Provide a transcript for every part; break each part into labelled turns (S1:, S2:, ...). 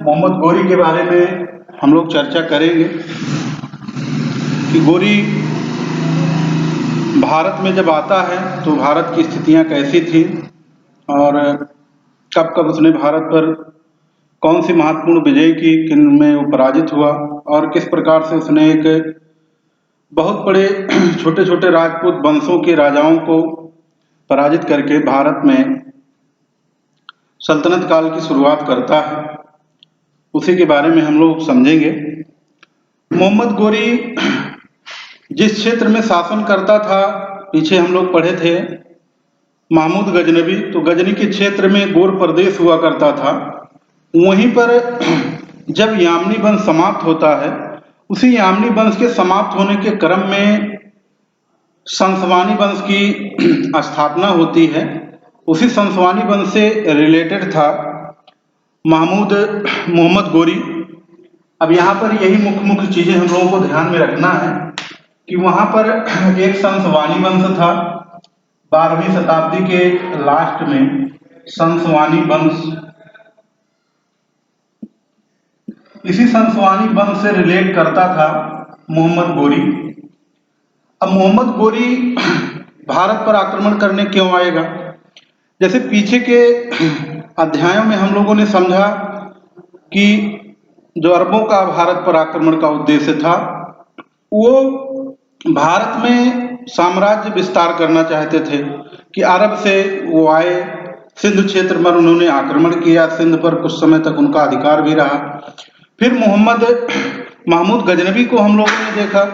S1: मोहम्मद गोरी के बारे में हम लोग चर्चा करेंगे कि गोरी भारत में जब आता है तो भारत की स्थितियां कैसी थी और कब कब उसने भारत पर कौन सी महत्वपूर्ण विजय की, किन में वो पराजित हुआ और किस प्रकार से उसने एक बहुत बड़े छोटे छोटे राजपूत वंशों के राजाओं को पराजित करके भारत में सल्तनत काल की शुरुआत करता है। उसी के बारे में हम लोग समझेंगे। मोहम्मद गोरी जिस क्षेत्र में शासन करता था, पीछे हम लोग पढ़े थे महमूद गजनबी, तो गजनी के क्षेत्र में गोर प्रदेश हुआ करता था। वहीं पर जब यामनी वंश समाप्त होता है, उसी यामनी वंश के समाप्त होने के क्रम में संसवानी वंश की स्थापना होती है। उसी संसवानी वंश से रिलेटेड था महमूद मोहम्मद गोरी। अब यहाँ पर यही मुख्य मुख्य चीजें हम लोगों को ध्यान में रखना है कि वहां पर एक संसवानी वंश था। 12वीं शताब्दी के लास्ट में संसवानी वंश, इसी संसवानी वंश से रिलेट करता था मोहम्मद गोरी। अब मोहम्मद गोरी भारत पर आक्रमण करने क्यों आएगा? जैसे पीछे के अध्यायों में हम लोगों ने समझा कि जो अरबों का भारत पर आक्रमण का उद्देश्य था, वो भारत में साम्राज्य विस्तार करना चाहते थे कि अरब से वो आए, सिंध क्षेत्र पर उन्होंने आक्रमण किया, सिंध पर कुछ समय तक उनका अधिकार भी रहा। फिर महमूद गजनबी को हम लोगों ने देखा,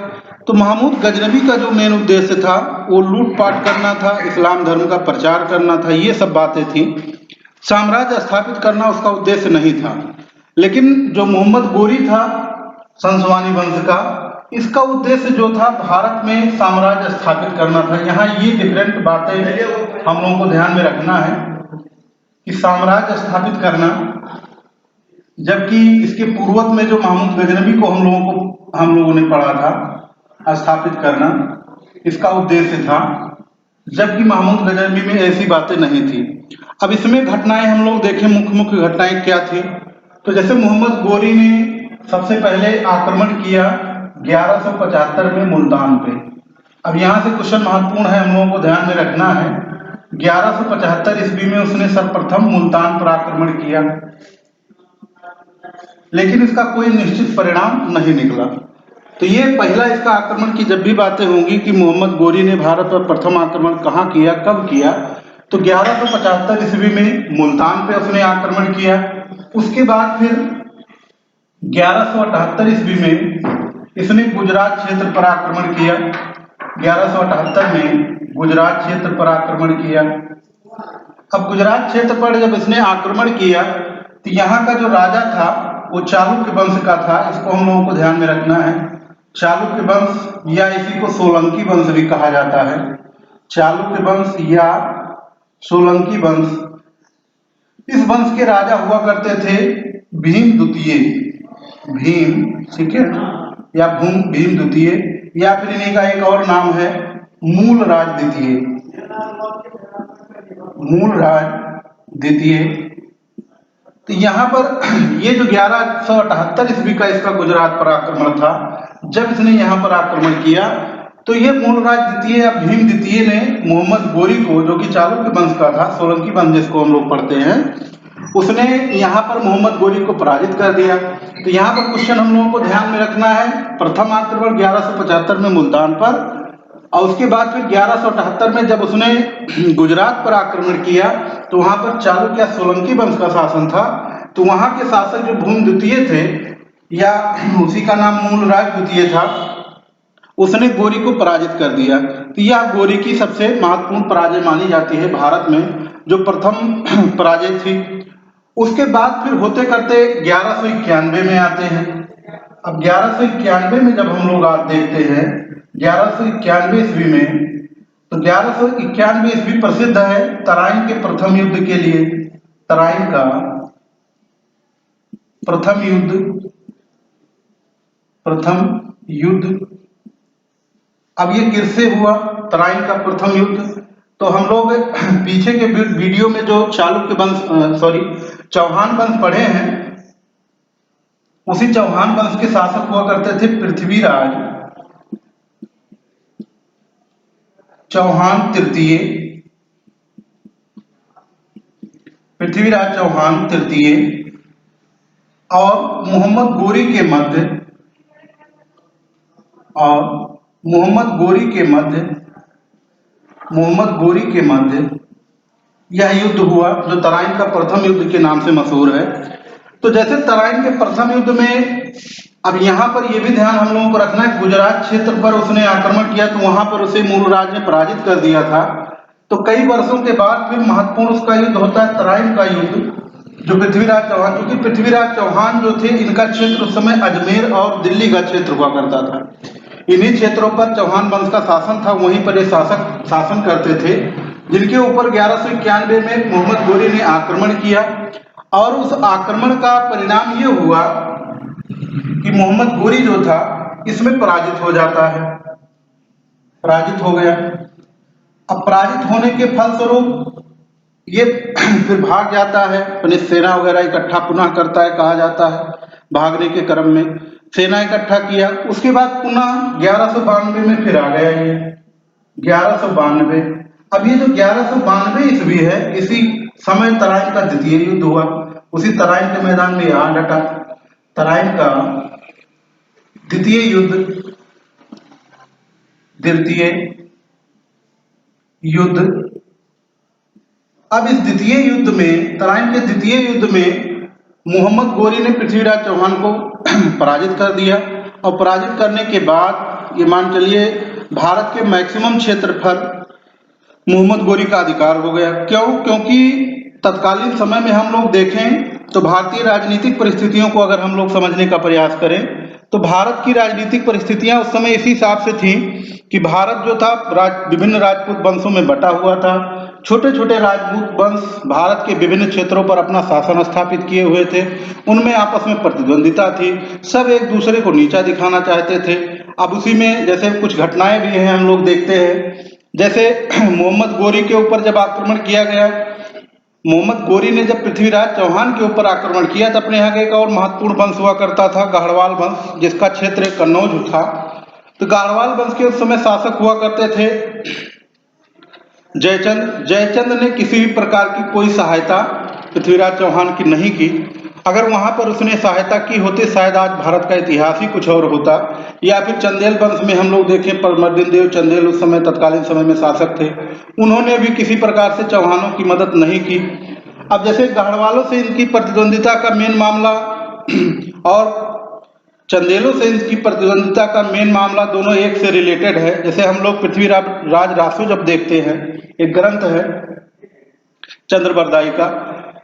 S1: तो महमूद गजनबी का जो मेन उद्देश्य था वो लूटपाट करना था, इस्लाम धर्म का प्रचार करना था, ये सब बातें थी। साम्राज्य स्थापित करना उसका उद्देश्य नहीं था। लेकिन जो मोहम्मद गोरी था संसवानी वंश का, इसका उद्देश्य जो था भारत में साम्राज्य स्थापित करना था। यहाँ ये डिफरेंट बातें हम लोगों को ध्यान में रखना है कि साम्राज्य स्थापित करना, जबकि इसके पूर्वत में जो महमूद गजनबी को हम लोगों ने पढ़ा था स्थापित करना, इसका उद्देश्य था, जबकि महमूद गजनबी में ऐसी बातें नहीं थी। अब इसमें घटनाएं हम लोग देखें, मुख्य मुख्य घटनाएं क्या थी। तो जैसे मोहम्मद गोरी ने सबसे पहले आक्रमण किया 1175 में मुल्तान पे। अब यहाँ से क्वेश्चन महत्वपूर्ण है, हम लोगों को ध्यान में रखना है। 1175 ईस्वी में उसने सर्वप्रथम मुल्तान पर आक्रमण किया, लेकिन इसका कोई निश्चित परिणाम नहीं निकला। तो ये पहला इसका आक्रमण की जब भी बातें होंगी कि मोहम्मद गोरी ने भारत पर प्रथम आक्रमण कहाँ किया, कब किया, तो 1175 ईस्वी में मुल्तान पे उसने आक्रमण किया। उसके बाद फिर 1178 ईस्वी में इसने गुजरात क्षेत्र पर आक्रमण किया। 1178 में गुजरात क्षेत्र पर आक्रमण किया। अब गुजरात क्षेत्र पर जब इसने आक्रमण किया तो यहाँ का जो राजा था वो चालुक्य वंश का था। इसको हम लोगों को ध्यान में रखना है। चालुक्य वंश या इसी को सोलंकी वंश भी कहा जाता है। चालुक्य वंश या सोलंकी वंश, इस वंश के राजा हुआ करते थे भीम द्वितीय, भीम, ठीक है, या भीम द्वितीय, या फिर इन्हीं का एक और नाम है मूलराज द्वितीय, मूलराज द्वितीय। तो यहाँ पर ये जो 1178 ईस्वी का इसका गुजरात पर आक्रमण था, जब इसने यहाँ पर आक्रमण किया तो ये मूलराज द्वितीय या भीम द्वितीय ने मोहम्मद गोरी को, जो कि चालुक्य वंश का था, सोलंकी वंश जिसको हम लोग पढ़ते हैं, उसने यहाँ पर मोहम्मद गोरी को पराजित कर दिया। तो यहाँ पर क्वेश्चन हम लोगों को ध्यान में रखना है, प्रथम आक्रमण 1175 में मुल्तान पर, और उसके बाद फिर 1178 में जब उसने गुजरात पर आक्रमण किया तो वहां पर चालुक्य सोलंकी वंश का शासन था। तो वहां के शासक जो भूम द्वितीय थे, या उसी का नाम मूलराज द्वितीय था, उसने गोरी को पराजित कर दिया। तो यह गोरी की सबसे महत्वपूर्ण पराजय मानी जाती है भारत में, जो प्रथम पराजय थी। उसके बाद फिर होते करते 1191 में आते हैं। अब 1191 में जब हम लोग आज देखते हैं 1191 ईस्वी में, तो 1191 ईस्वी प्रसिद्ध है तराइन के प्रथम युद्ध के लिए। तराइन का प्रथम युद्ध, अब ये किससे हुआ तराइन का प्रथम युद्ध? तो हम लोग पीछे के वीडियो में जो चालुक्य वंश चौहान वंश पढ़े हैं, उसी चौहान वंश के शासक हुआ करते थे पृथ्वीराज चौहान तृतीय। पृथ्वीराज चौहान तृतीय और मोहम्मद गोरी के मध्य और मोहम्मद गोरी के मध्य यह युद्ध हुआ, जो तराइन का प्रथम युद्ध के नाम से मशहूर है। तो जैसे तराइन के प्रथम युद्ध में, अब यहाँ पर यह भी ध्यान हम लोगों को रखना है, गुजरात क्षेत्र पर उसने आक्रमण किया तो वहां पर उसे मूलराज ने पराजित कर दिया था। तो कई वर्षों के बाद फिर महत्वपूर्ण उसका युद्ध होता है, तराइन का युद्ध, जो पृथ्वीराज चौहान, क्योंकि पृथ्वीराज चौहान जो थे, इनका क्षेत्र उस समय अजमेर और दिल्ली का क्षेत्र हुआ करता था। इन्हीं क्षेत्रों पर चौहान वंश का शासन था, वहीं पर ये शासक शासन करते थे, जिनके ऊपर 1191 में मोहम्मद गोरी ने आक्रमण किया। और उस आक्रमण का परिणाम ये हुआ कि मोहम्मद गोरी जो था इसमें पराजित हो जाता है, पराजित हो गया। अब पराजित होने के फलस्वरूप ये फिर भाग जाता है, अपनी सेना वगैरह इकट्ठा पुनः करता है, कहा जाता है। भागने के क्रम में सेना इकट्ठा किया, उसके बाद पुनः 1192 में फिर आ गया ये 1192। अब ये जो 1192 ईस्वी है, इसी समय तराइन का द्वितीय युद्ध हुआ। उसी तराइन के मैदान में आ डटा तराइन का द्वितीय युद्ध। अब इस द्वितीय युद्ध में, तराइन के द्वितीय युद्ध में मोहम्मद गोरी ने पृथ्वीराज चौहान को पराजित कर दिया। और पराजित करने के बाद ये मान चलिए भारत के मैक्सिमम क्षेत्रफल मोहम्मद गोरी का अधिकार हो गया। क्यों? क्योंकि तत्कालीन समय में हम लोग देखें तो भारतीय राजनीतिक परिस्थितियों को अगर हम लोग समझने का प्रयास करें तो भारत की राजनीतिक परिस्थितियां उस समय इसी हिसाब से थी कि भारत जो था विभिन्न राजपूत वंशों में बटा हुआ था। छोटे छोटे राजपूत वंश भारत के विभिन्न क्षेत्रों पर अपना शासन स्थापित किए हुए थे, उनमें आपस में प्रतिद्वंदिता थी, सब एक दूसरे को नीचा दिखाना चाहते थे। अब उसी में जैसे कुछ घटनाएं भी हैं, हम लोग देखते हैं, जैसे मोहम्मद गोरी के ऊपर जब आक्रमण किया गया, मोहम्मद गोरी ने जब पृथ्वीराज चौहान के ऊपर आक्रमण किया तो अपने यहाँ का एक और महत्वपूर्ण वंश हुआ करता था, गाहड़वाल वंश, जिसका क्षेत्र कन्नौज था। तो गाहड़वाल वंश के उस समय शासक हुआ करते थे जयचंद। जयचंद ने किसी भी प्रकार की कोई सहायता पृथ्वीराज चौहान की नहीं की। अगर वहां पर उसने सहायता की होती, शायद आज भारत का इतिहास ही कुछ और होता। या फिर चंदेल वंश में हम लोग देखें, परमर्दिन देव चंदेल उस समय तत्कालीन समय में शासक थे, उन्होंने भी किसी प्रकार से चौहानों की मदद नहीं की। अब जैसे गाहड़वालों से इनकी प्रतिद्वंदिता का मेन मामला और चंदेलों से इनकी प्रतिद्वंदिता का मेन मामला दोनों एक से रिलेटेड है। जैसे हम लोग पृथ्वीराज रासो जब देखते हैं, एक ग्रंथ है चंद्रबरदाई का,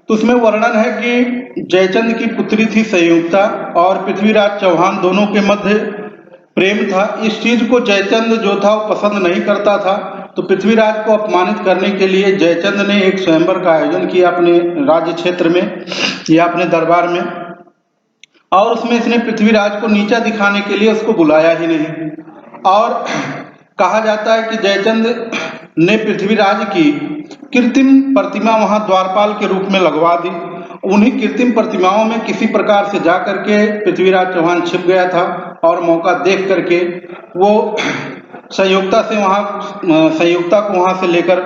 S1: तो उसमें वर्णन है कि जयचंद की पुत्री थी संयुक्ता और पृथ्वीराज चौहान, दोनों के मध्य प्रेम था। इस चीज को जयचंद जो था वो पसंद नहीं करता था। तो पृथ्वीराज को अपमानित करने के लिए जयचंद ने एक स्वयंवर का आयोजन किया अपने राज्य क्षेत्र में या अपने दरबार में, और उसमें इसने पृथ्वीराज को नीचा दिखाने के लिए उसको बुलाया ही नहीं। और कहा जाता है कि जयचंद ने पृथ्वीराज की कृत्रिम प्रतिमा वहां द्वारपाल के रूप में लगवा दी। उन्हीं कृत्रिम प्रतिमाओं में किसी प्रकार से जा करके पृथ्वीराज चौहान छिप गया था और मौका देख करके वो संयुक्ता को वहां से लेकर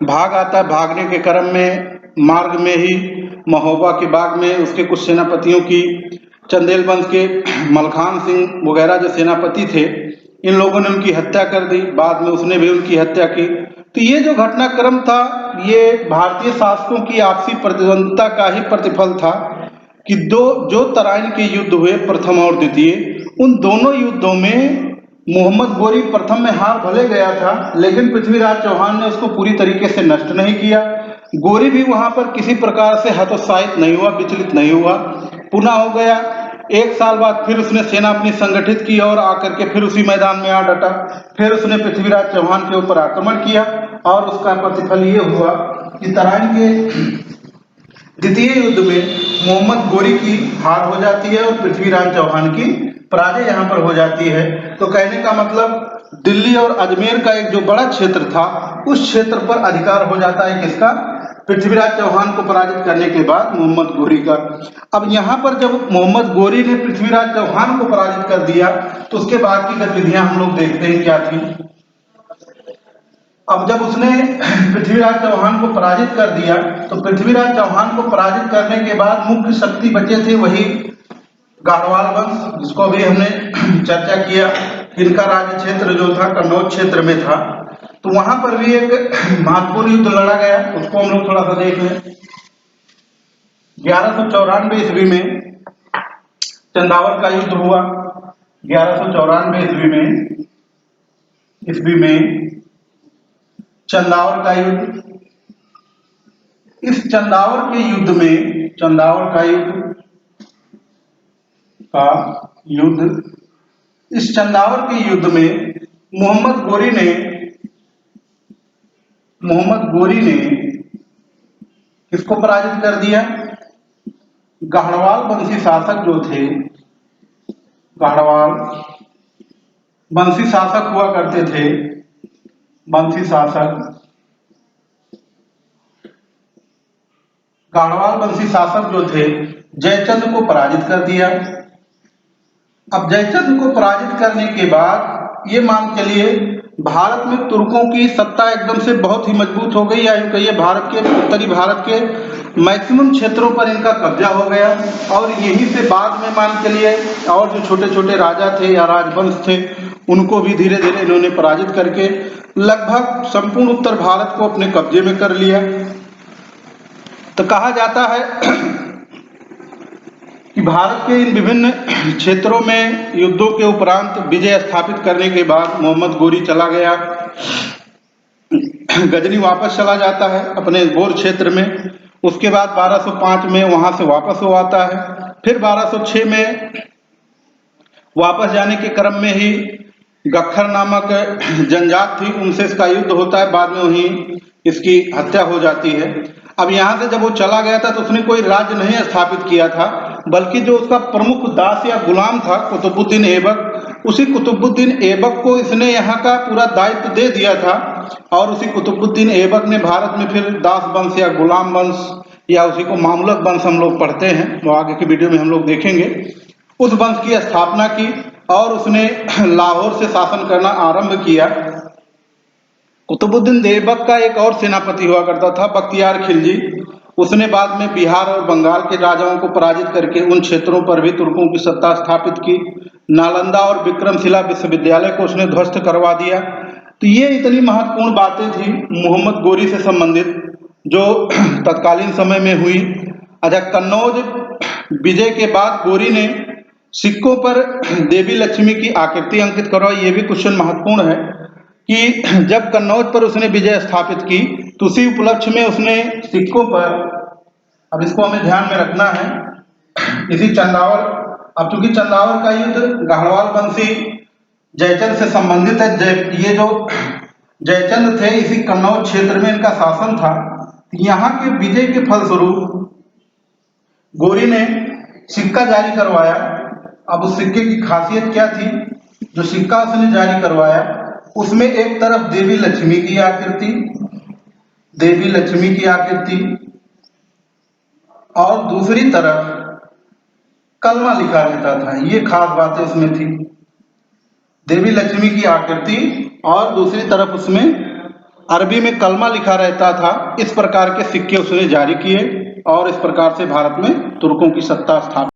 S1: भाग आता है। भागने के क्रम में मार्ग में ही महोबा के बाग में उसके कुछ सेनापतियों की, चंदेल वंश के मलखान सिंह वगैरह जो सेनापति थे, इन लोगों ने उनकी हत्या कर दी। बाद में उसने भी उनकी हत्या की। तो ये जो घटनाक्रम था, ये भारतीय शासकों की आपसी प्रतिद्वंदिता का ही प्रतिफल था कि जो तराइन के युद्ध हुए प्रथम और द्वितीय, उन दोनों युद्धों में मोहम्मद गोरी प्रथम में हार भले गया था, लेकिन पृथ्वीराज चौहान ने उसको पूरी तरीके से नष्ट नहीं किया। गोरी भी वहां पर किसी प्रकार से हतोत्साहित नहीं हुआ, विचलित नहीं हुआ, पुनः हो गया। एक साल बाद फिर उसने सेना अपनी संगठित की और आकर के फिर उसी मैदान में आ डटा। फिर उसने पृथ्वीराज चौहान के ऊपर आक्रमण किया और उसका प्रतिफल ये हुआ कि तराइन के द्वितीय युद्ध में मोहम्मद गोरी की हार हो जाती है और पृथ्वीराज चौहान की पराजय यहाँ पर हो जाती है। तो कहने का मतलब दिल्ली और अजमेर का एक जो बड़ा क्षेत्र था, उस क्षेत्र पर अधिकार हो जाता है किसका? पृथ्वीराज चौहान को पराजित करने के बाद मोहम्मद गोरी का। अब यहाँ पर जब मोहम्मद गोरी ने पृथ्वीराज चौहान को पराजित कर दिया तो उसके बाद की गतिविधियां हम लोग देखते हैं क्या थी। अब जब उसने पृथ्वीराज चौहान को पराजित कर दिया तो पृथ्वीराज चौहान को पराजित करने के बाद मुख्य शक्ति बचे थे वही गाढ़वाल वंश, जिसको अभी हमने चर्चा किया। इनका राज्य क्षेत्र जो था कन्नौज क्षेत्र में था। तो वहां पर भी एक महत्वपूर्ण युद्ध लड़ा गया, उसको हम लोग थोड़ा सा देख लें। 1194 ईस्वी में चंदावर का युद्ध हुआ। 1194 ईस्वी में चंदावर का युद्ध। इस चंदावर के युद्ध में इस चंदावर के युद्ध में मोहम्मद गोरी ने किसको पराजित कर दिया? गाढ़वाल वंशी शासक जो थे, गाढ़वाल वंशी शासक हुआ करते थे, गाढ़वाल वंशी शासक जो थे जयचंद को पराजित कर दिया। अब जयचंद को पराजित करने के बाद ये मान चलिए भारत में तुर्कों की सत्ता एकदम से बहुत ही मजबूत हो गई, या यूं कहिए भारत के उत्तरी भारत के मैक्सिमम क्षेत्रों पर इनका कब्जा हो गया। और यहीं से बाद में मान चलिए और जो छोटे छोटे राजा थे या राजवंश थे उनको भी धीरे धीरे इन्होंने पराजित करके लगभग संपूर्ण उत्तर भारत को अपने कब्जे में कर लिया। तो कहा जाता है कि भारत के इन विभिन्न क्षेत्रों में युद्धों के उपरांत विजय स्थापित करने के बाद मोहम्मद गोरी चला गया, गजनी वापस चला जाता है अपने गोर क्षेत्र में। उसके बाद 1205 में वहां से वापस हो आता है। फिर 1206 में वापस जाने के क्रम में ही गख्खर नामक जनजात थी, उनसे इसका युद्ध होता है। बाद में वहीं इसकी हत्या हो जाती है। अब यहाँ से जब वो चला गया था तो उसने कोई राज्य नहीं स्थापित किया था, बल्कि जो उसका प्रमुख दास या गुलाम था कुतुबुद्दीन ऐबक, उसी कुतुबुद्दीन ऐबक को इसने यहाँ का पूरा दायित्व दे दिया था। और उसी कुतुबुद्दीन ऐबक ने भारत में फिर दास वंश या गुलाम वंश या उसी को मामलक वंश हम लोग पढ़ते हैं, वो आगे की वीडियो में हम लोग देखेंगे, उस वंश की स्थापना की। और उसने लाहौर से शासन करना आरंभ किया। कुतुबुद्दीन ऐबक का एक और सेनापति हुआ करता था बख्तियार खिलजी। उसने बाद में बिहार और बंगाल के राजाओं को पराजित करके उन क्षेत्रों पर भी तुर्कों की सत्ता स्थापित की। नालंदा और विक्रमशिला विश्वविद्यालय को उसने ध्वस्त करवा दिया। तो ये इतनी महत्वपूर्ण बातें थी मोहम्मद गोरी से संबंधित जो तत्कालीन समय में हुई। अच्छा, कन्नौज विजय के बाद गोरी ने सिक्कों पर देवी लक्ष्मी की आकृति अंकित करवाई। ये भी क्वेश्चन महत्वपूर्ण है कि जब कन्नौज पर उसने विजय स्थापित की तो उसी उपलक्ष्य में उसने सिक्कों पर, अब इसको हमें ध्यान में रखना है, इसी चंदावर, अब चूंकि चंदावर का युद्ध गाढ़वाल वंशी जयचंद से संबंधित है, ये जो जयचंद थे इसी कन्नौज क्षेत्र में इनका शासन था। यहाँ के विजय के फलस्वरूप गोरी ने सिक्का जारी करवाया। अब उस सिक्के की खासियत क्या थी? जो सिक्का उसने जारी करवाया उसमें एक तरफ देवी लक्ष्मी की आकृति और दूसरी तरफ कलमा लिखा रहता था। ये खास बातें उसमें थी, देवी लक्ष्मी की आकृति और दूसरी तरफ उसमें अरबी में कलमा लिखा रहता था। इस प्रकार के सिक्के उसने जारी किए और इस प्रकार से भारत में तुर्कों की सत्ता स्थापित